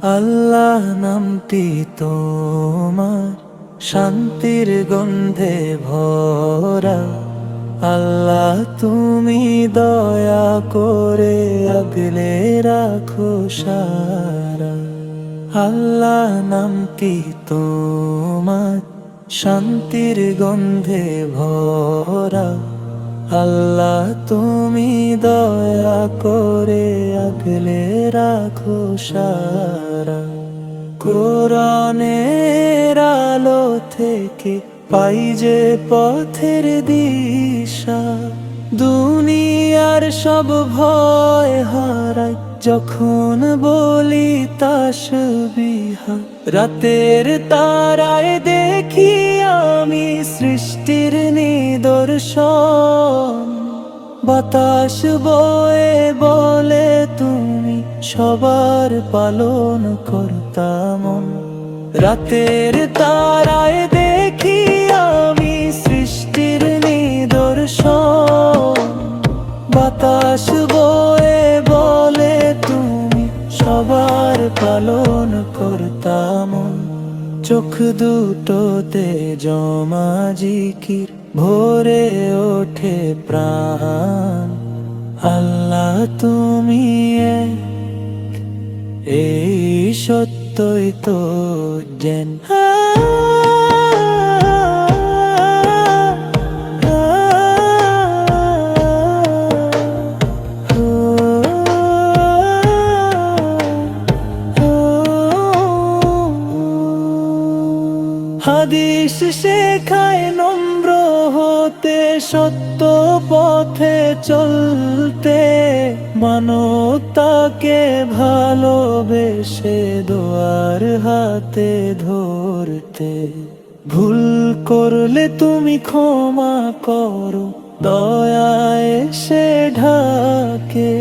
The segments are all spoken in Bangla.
আল্লাহ নামটি তোমার শান্তির গন্ধে ভরা। আল্লাহ তুমি দয়া করে আগলে রাখো সারা। আল্লাহ নামটি তোমার শান্তির গন্ধে ভরা। আল্লাহ তুমি দয়া করে আগলে রাখো সারা। কোরআনের আলো থেকে পাই যে পথের দিশা, দুনিয়ার সব ভয় হারাই যখন বলি তাসবিহ। রাতের তারায় দেখি আমি সৃষ্টির নিদর্শন, বাতাস বয়ে বলে তুমি সবার পালন কর্তা মন। রাতের তারায় দেখি আমি সৃষ্টির নিদর্শন, বাতাস বয়ে বলে তুমি সবার পালন কর্তা মন। চোখ দুটোতে জমা জিকির ভরে ওঠে প্রাণ। আল্লাহ তুমি এক, এই সত্যই তো জ্ঞান। হাদিস শেখায় নম্র হতে, সত্য পথে চলতে, মানবতাকে ভালোবেসে দোয়ার হাতে ধরতে। ভুল করলে তুমি ক্ষমা করো, দয়ায় সে ঢাকে।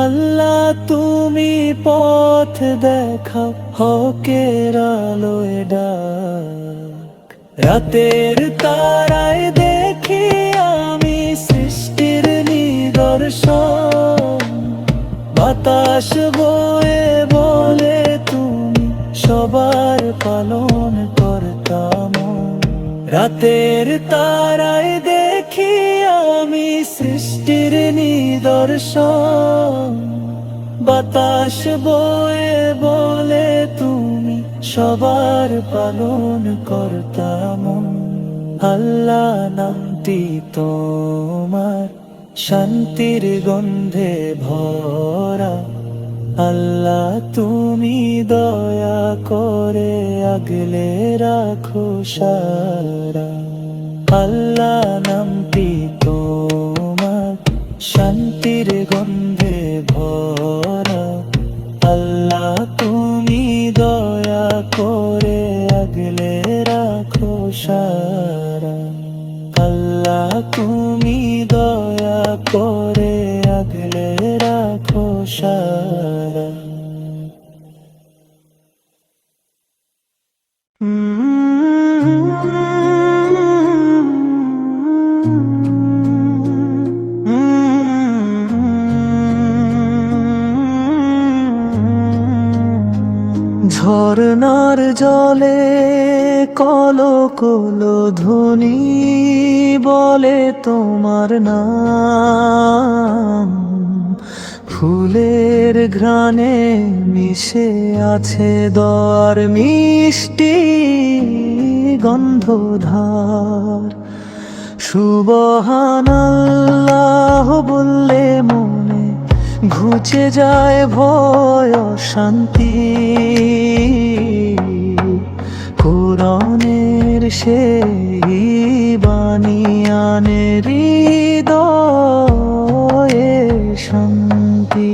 আল্লাহ তুমি পথ দেখাও, হকের আলোয় ডাক। রাতের তারায় দেখি আমি সৃষ্টির নিদর্শন, বাতাস বয়ে বলে তুমি সবার পালন কর্তা মন। রাতের তারায় দেখি আমি সৃষ্টির নিদর্শন, বাতাস বয়ে বলে তুমি সবার পালন কর্তা মন। আল্লাহ নামটি তোমার শান্তির গন্ধে ভরা। আল্লাহ তুমি দয়া করে আগলে রাখো সারা। আল্লাহ নামটি তোমার শান্তির গন্ধে ভরা। আল্লাহ তুমি দয়া করে আগলে রাখো সারা। আল্লাহ তুমি দয়া করে আগলে রাখো সারা। ঝরনার জলে কলো কলো ধ্বনি বলে তোমার নাম। ফুলের ঘ্রাণে মিশে আছে দর মিষ্টি গন্ধধার। সুবহানাল্লাহ বললে মনে ঘুচে যায় ভয় শান্তি। কোরআনের সেই বাণী আনে হৃদয়ে শান্তি।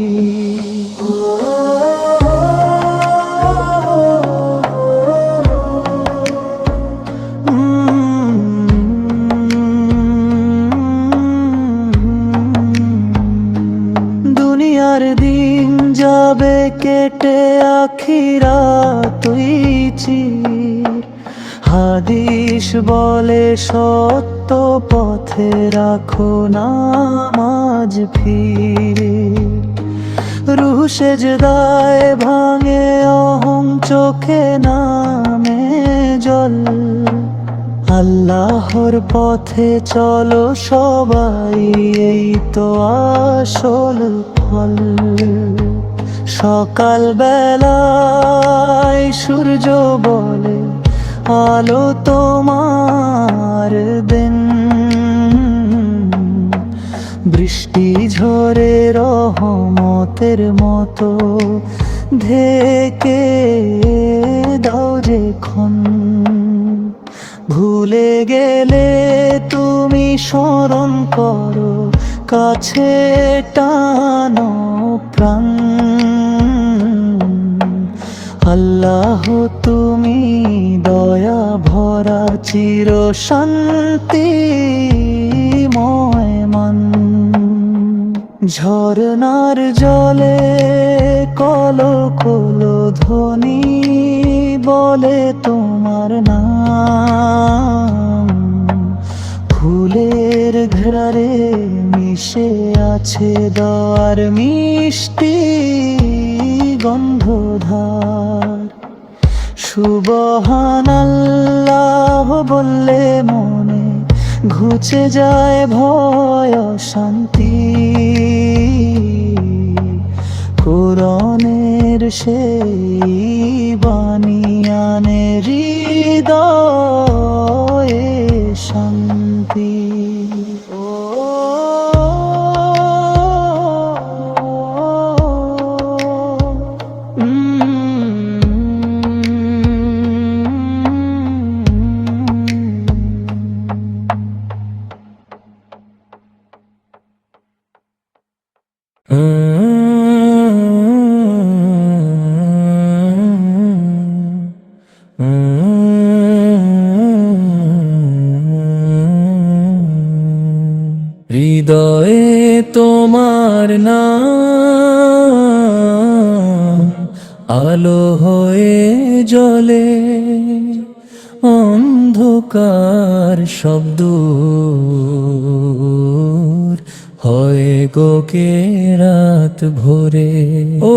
দুনিয়ার দিন যাবে কেটে আখিরাতুই চির। হাদিস বলে সত্য পথে রাখো নামাজ ফিরে। রূহ সেজদায় ভাঙে চোখে নামে জল। আল্লাহর পথে চলো সবাই, এই তো আসল ফল। সকাল বেলায় সূর্য বলে আলো তোমার দেন। বৃষ্টি ঝরে রহমতের মতো ঢেকে দাও যেখন। ভুলে গেলে তুমি স্মরণ করো, কাছে টানো প্রাণ। আল্লাহ তুমি দয়া ভরা চির শান্তিময় মান। ঝরনার জলে কলো কলো ধ্বনি বলে তোমার নাম। ফুলের ঘ্রাণে মিশে আছে দোয়ার মিষ্টি গন্ধধার। সুবহানাল্লাহ বললে মনে ঘুচে যায় ভয় শান্তি। কোরআনের সেই বাণী আনে হৃদয়ে শান্তি। হৃদয়ে তোমার নাম আলো হয়ে জ্বলে, অন্ধকার শব্দ হয় গোকে রাত ভোরে। ও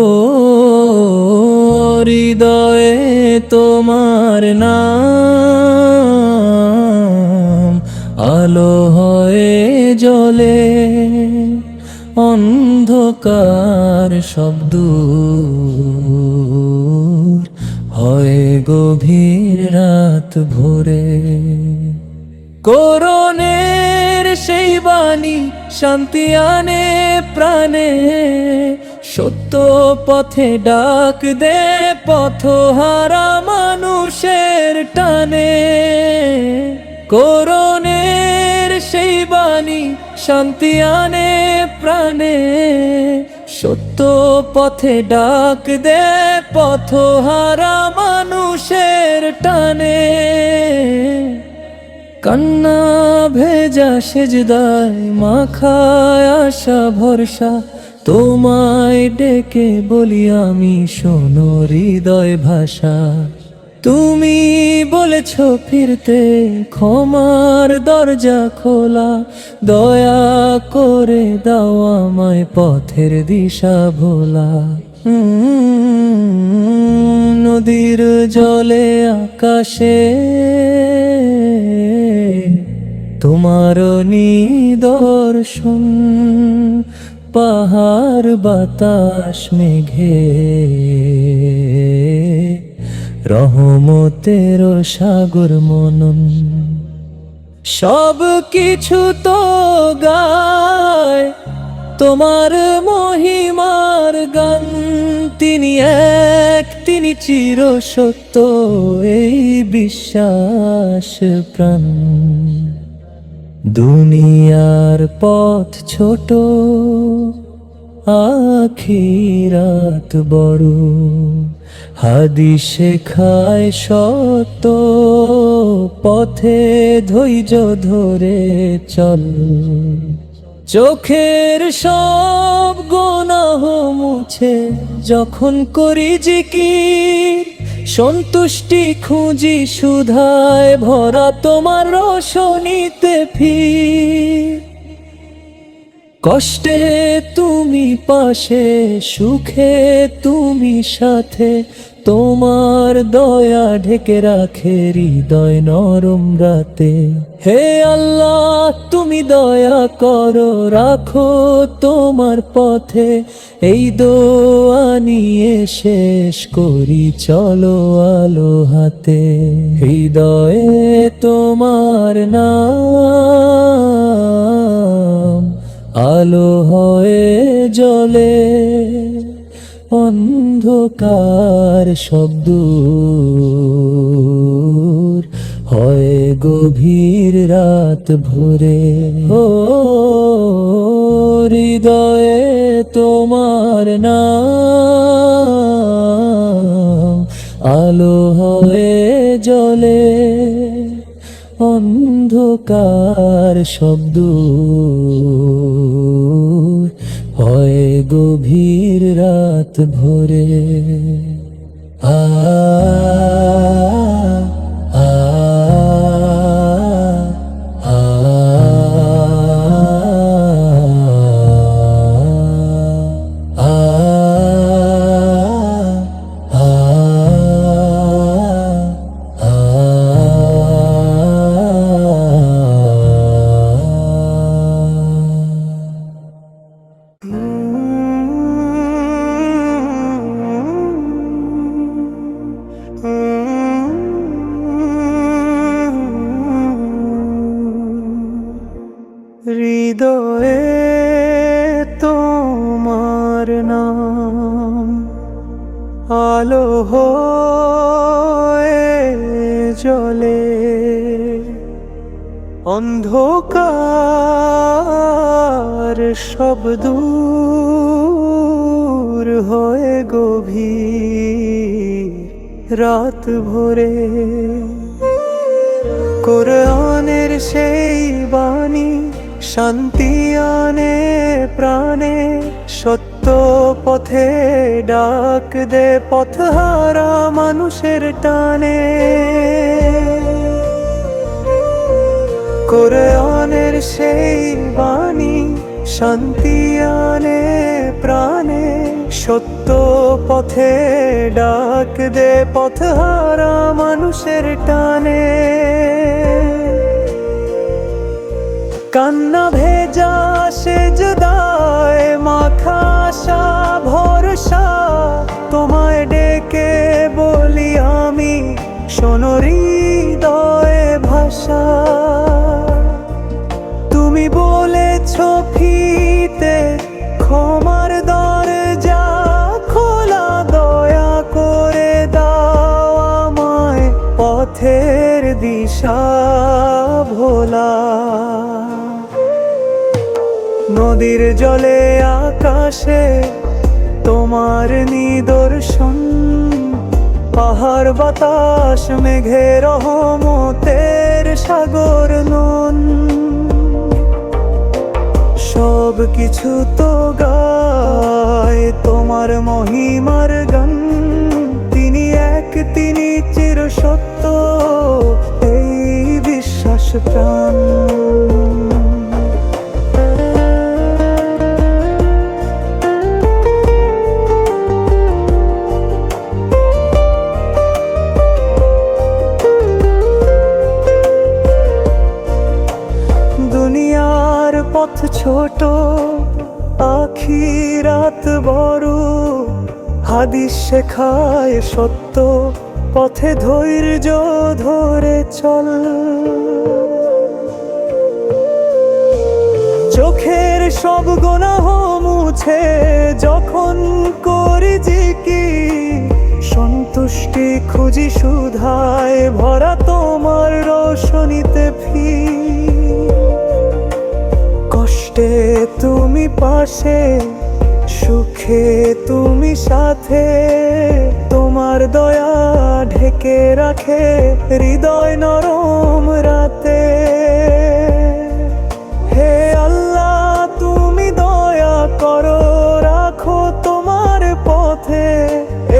হৃদয়ে তোমার নাম আলো হয়ে জ্বলে, অন্ধকার শব্দ হয় গভীর রাত ভোরে। কোরআনের সেই বাণী শান্তি আনে প্রাণে, সত্য পথে ডাক দে পথহারা মানুষের টানে। কোরআনের সেই বাণী শান্তি আনে প্রাণে, সত্য পথে ডাক দে পথহারা মানুষের টানে। কান্না ভেজা সেজদায় মাখায় আশা ভরসা, তোমায় ডেকে বলি আমি শোনো হৃদয় ভাষা। তুমি বলেছ ফিরতে ক্ষমার দরজা খোলা, দয়া করে দাও আমায় পথের দিশা ভোলা। নদীর জলে আকাশে তোমার নিদর্শন, পাহাড় বাতাস মেঘে রহমতের সাগর মনন। সব কিছু তো গায় তোমার মহিমার গান। তিনি এক, তিনি চির সত্য, এই বিশ্বাস প্রাণ। দুনিয়ার পথ ছোট, আখিরাত বড়, হাদিস শেখায় সত্য পথে ধৈর্য ধরে চল। চোখের সব গুনাহ মুছে যখন করি জিকির, সন্তুষ্টি খুঁজি সুধায় ভরা তোমার রোশনীতে ফির। কষ্টে তুমি পাশে, সুখে তুমি সাথে, তোমার দয়া ঢেকে রাখে হৃদয় নরম রাতে। হে আল্লাহ তুমি দয়া করো, রাখো তোমার পথে, এই দোয়া নিয়ে শেষ করি চলো আলো হাতে। হৃদয়ে তোমার নাম আলো হয়ে জ্বলে, অন্ধকার শব্দ হয় গভীর রাত ভোরে। ও হৃদয়ে তোমার নাম আলো হয়ে জ্বলে, অন্ধকার শব্দ হয় গভীর রাত ভোরে। আ আ আ হৃদয়ে তোমার নাম আলো হয়ে জ্বলে, অন্ধকার সব দূর হয়ে গভীর রাত ভোরে। কোরআনের সেই বাণী শান্তি আনে প্রাণে, সত্য পথে ডাক দে পথহারা মানুষের টানে। কোরআনের সেই বাণী শান্তি আনে প্রাণে, সত্য পথে ডাক দে পথহারা মানুষের টানে। কান্না ভেজা সেজদায় মাখা আশা ভরসা, তোমায় ডেকে বলি আমি শোনো হৃদয়ে ভাষা। তুমি বলেছ ফিতে ক্ষমার দরজা খোলা, দয়া করে দাও আমায় পথের দিশা ভোলা। নদীর জলে আকাশে তোমার নিদর্শন, পাহাড় বাতাস মেঘে রহমতের সাগর নন। সব কিছু তো গায় তোমার মহিমার গান, তিনি এক তিনি চির সত্য এই বিশ্বাস প্রাণ। দুনিয়ার পথ ছোট আখিরাত বড়, হাদিস শেখায় সত্য পথে ধৈর্য ধরে চল। চোখের সব গুনাহ মুছে যখন করি জিকির, সন্তুষ্টি খুঁজি সুধায় ভরা তোমার রোশনীতে ফির। কষ্টে তুমি পাশে, সুখে তুমি সাথে, তোমার দয়া ঢেকে রাখে হৃদয় নরম রাতে। হে আল্লাহ তুমি দয়া করো, রাখো তোমার পথে,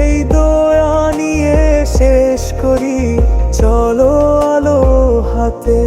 এই দয়া নিয়ে শেষ করি চলো আলো হাতে।